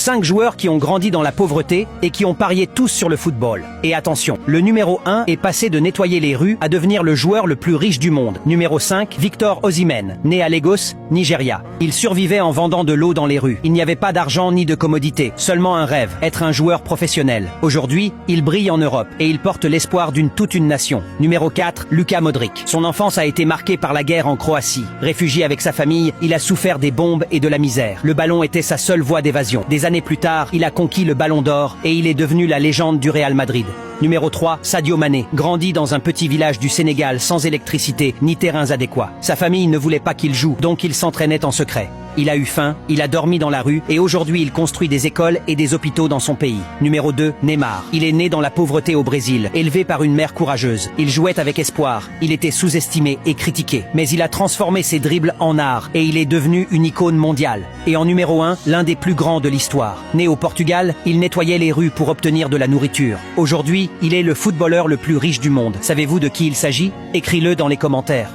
5 joueurs qui ont grandi dans la pauvreté et qui ont parié tous sur le football. Et attention, le numéro 1 est passé de nettoyer les rues à devenir le joueur le plus riche du monde. Numéro 5, Victor Osimhen, né à Lagos, Nigeria. Il survivait en vendant de l'eau dans les rues. Il n'y avait pas d'argent ni de commodité, seulement un rêve, être un joueur professionnel. Aujourd'hui, il brille en Europe et il porte l'espoir toute une nation. Numéro 4, Luka Modric. Son enfance a été marquée par la guerre en Croatie. Réfugié avec sa famille, il a souffert des bombes et de la misère. Le ballon était sa seule voie d'évasion. Des années plus tard, il a conquis le Ballon d'Or et il est devenu la légende du Real Madrid. Numéro 3, Sadio Mané. Grandi dans un petit village du Sénégal sans électricité ni terrains adéquats. Sa famille ne voulait pas qu'il joue, donc il s'entraînait en secret. Il a eu faim, il a dormi dans la rue et aujourd'hui il construit des écoles et des hôpitaux dans son pays. Numéro 2, Neymar. Il est né dans la pauvreté au Brésil, élevé par une mère courageuse. Il jouait avec espoir, il était sous-estimé et critiqué. Mais il a transformé ses dribbles en art et il est devenu une icône mondiale. Et en numéro 1, l'un des plus grands de l'histoire. Né au Portugal, il nettoyait les rues pour obtenir de la nourriture. Aujourd'hui, il est le footballeur le plus riche du monde. Savez-vous de qui il s'agit? Écris-le dans les commentaires.